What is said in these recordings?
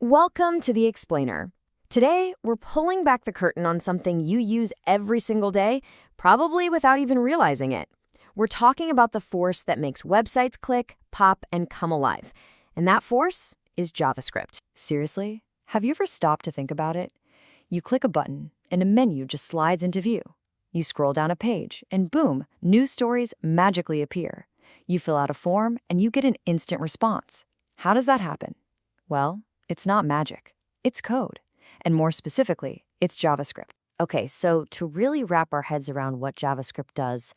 Welcome to The Explainer. Today, we're pulling back the curtain on something you use every single day, probably without even realizing it. We're talking about the force that makes websites click, pop, and come alive. And that force is JavaScript. Seriously? Have you ever stopped to think about it? You click a button, and a menu just slides into view. You scroll down a page, and boom, news stories magically appear. You fill out a form, and you get an instant response. How does that happen? Well, it's not magic. It's code. And more specifically, it's JavaScript. Okay, so to really wrap our heads around what JavaScript does,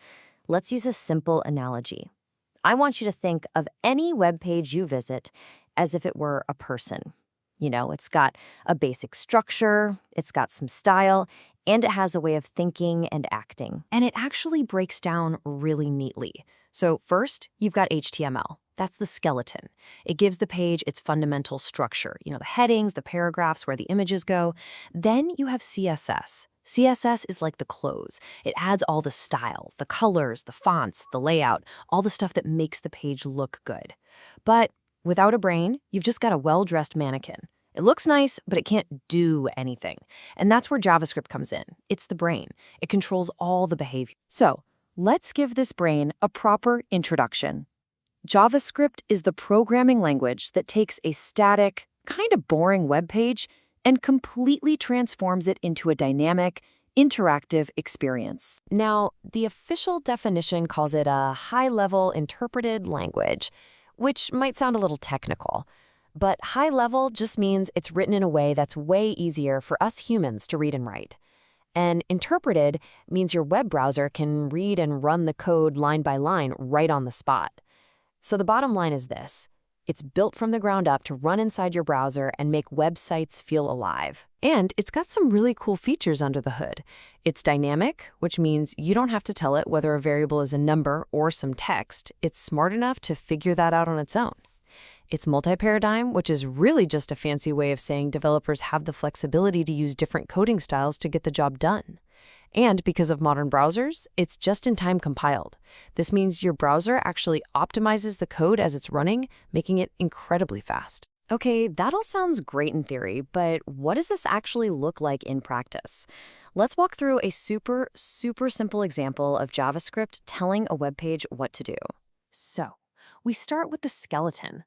let's use a simple analogy. I want you to think of any web page you visit as if it were a person. You know, it's got a basic structure, it's got some style, and it has a way of thinking and acting. And it actually breaks down really neatly. So first, you've got HTML. That's the skeleton. It gives the page its fundamental structure, the headings, the paragraphs, where the images go. Then you have CSS. CSS is like the clothes. It adds all the style, the colors, the fonts, the layout, all the stuff that makes the page look good. But without a brain, you've just got a well-dressed mannequin. It looks nice, but it can't do anything. And that's where JavaScript comes in. It's the brain. It controls all the behavior. So let's give this brain a proper introduction. JavaScript is the programming language that takes a static, kind of boring web page and completely transforms it into a dynamic, interactive experience. Now, the official definition calls it a high-level interpreted language, which might sound a little technical. But high-level just means it's written in a way that's way easier for us humans to read and write. And interpreted means your web browser can read and run the code line by line right on the spot. So the bottom line is this. It's built from the ground up to run inside your browser and make websites feel alive. And it's got some really cool features under the hood. It's dynamic, which means you don't have to tell it whether a variable is a number or some text. It's smart enough to figure that out on its own. It's multi-paradigm, which is really just a fancy way of saying developers have the flexibility to use different coding styles to get the job done. And because of modern browsers, it's just-in-time compiled. This means your browser actually optimizes the code as it's running, making it incredibly fast. Okay, that all sounds great in theory, but what does this actually look like in practice? Let's walk through a super simple example of JavaScript telling a web page what to do. So, we start with the skeleton.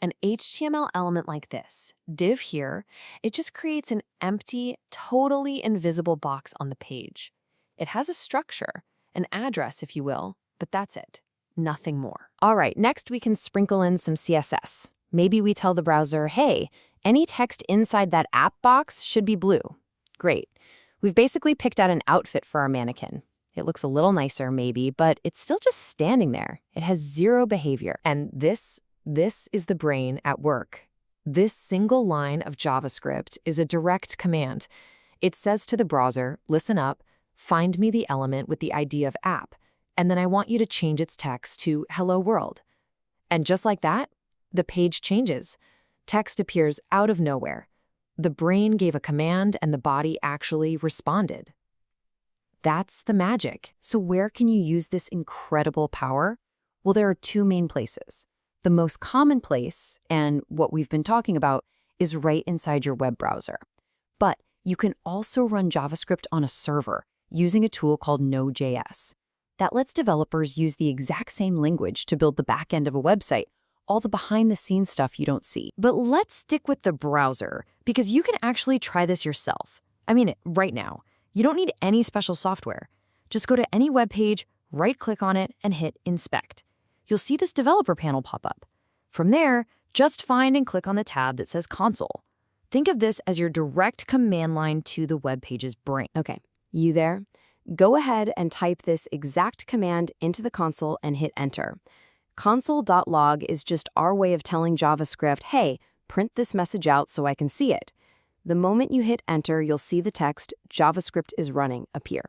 An HTML element like this, div here, it just creates an empty, totally invisible box on the page. It has a structure, an address, if you will, but that's it. Nothing more. All right, next we can sprinkle in some CSS. Maybe we tell the browser, hey, any text inside that app box should be blue. Great. We've basically picked out an outfit for our mannequin. It looks a little nicer, maybe, but it's still just standing there. It has zero behavior. And this is the brain at work. This single line of JavaScript is a direct command. It says to the browser, listen up, find me the element with the ID of app, and then I want you to change its text to hello world. And just like that, the page changes. Text appears out of nowhere. The brain gave a command and the body actually responded. That's the magic. So where can you use this incredible power? Well, there are two main places. The most common place, and what we've been talking about, is right inside your web browser. But you can also run JavaScript on a server using a tool called Node.js. That lets developers use the exact same language to build the back end of a website, all the behind-the-scenes stuff you don't see. But let's stick with the browser, because you can actually try this yourself. I mean, right now. You don't need any special software. Just go to any web page, right-click on it, and hit Inspect. You'll see this developer panel pop up. From there, just find and click on the tab that says Console. Think of this as your direct command line to the web page's brain. Okay, you there? Go ahead and type this exact command into the console and hit Enter. Console.log is just our way of telling JavaScript, hey, print this message out so I can see it. The moment you hit Enter, you'll see the text, JavaScript is running, appear.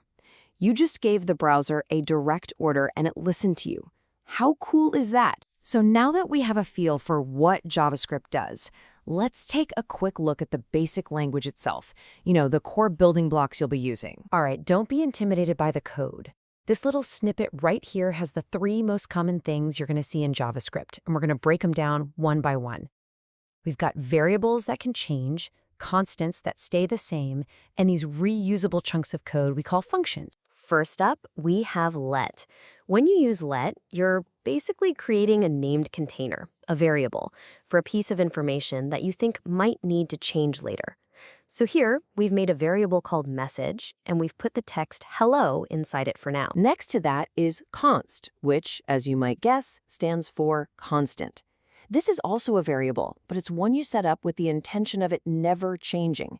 You just gave the browser a direct order and it listened to you. How cool is that? So now that we have a feel for what JavaScript does, let's take a quick look at the basic language itself. The core building blocks you'll be using. All right, don't be intimidated by the code. This little snippet right here has the 3 most common things you're going to see in JavaScript, and we're going to break them down one by one. We've got variables that can change, constants that stay the same, and these reusable chunks of code we call functions. First up, we have let. When you use let, you're basically creating a named container, a variable, for a piece of information that you think might need to change later. So here, we've made a variable called message, and we've put the text hello inside it for now. Next to that is const, which, as you might guess, stands for constant. This is also a variable, but it's one you set up with the intention of it never changing.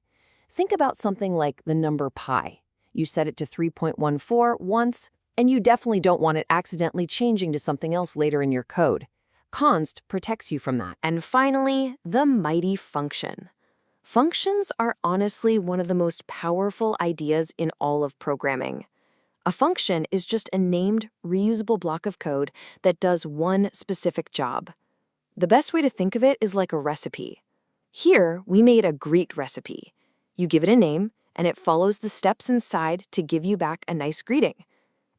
Think about something like the number pi. You set it to 3.14 once, and you definitely don't want it accidentally changing to something else later in your code. Const protects you from that. And finally, the mighty function. Functions are honestly one of the most powerful ideas in all of programming. A function is just a named, reusable block of code that does one specific job. The best way to think of it is like a recipe. Here, we made a greet recipe. You give it a name, and it follows the steps inside to give you back a nice greeting.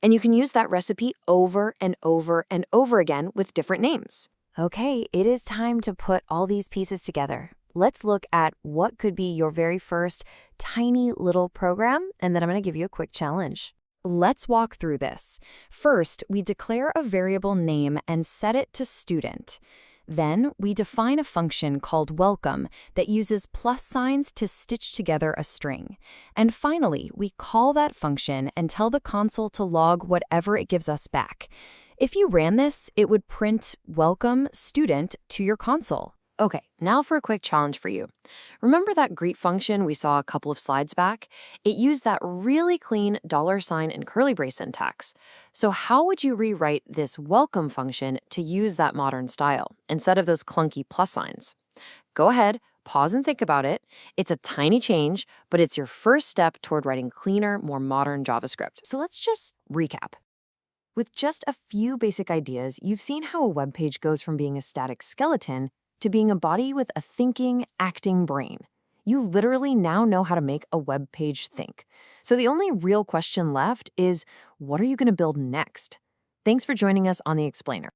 And you can use that recipe over and over and over again with different names. Okay, it is time to put all these pieces together. Let's look at what could be your very first tiny little program, and then I'm going to give you a quick challenge. Let's walk through this. First, we declare a variable name and set it to student. Then, we define a function called welcome that uses plus signs to stitch together a string. And finally, we call that function and tell the console to log whatever it gives us back. If you ran this, it would print welcome student to your console. Okay, now for a quick challenge for you. Remember that greet function we saw a couple of slides back? It used that really clean $ and curly brace syntax. So how would you rewrite this welcome function to use that modern style, instead of those clunky plus signs? Go ahead, pause and think about it. It's a tiny change, but it's your first step toward writing cleaner, more modern JavaScript. So let's just recap. With just a few basic ideas, you've seen how a web page goes from being a static skeleton to being a body with a thinking, acting brain. You literally now know how to make a web page think. So the only real question left is, what are you going to build next? Thanks for joining us on The Explainer.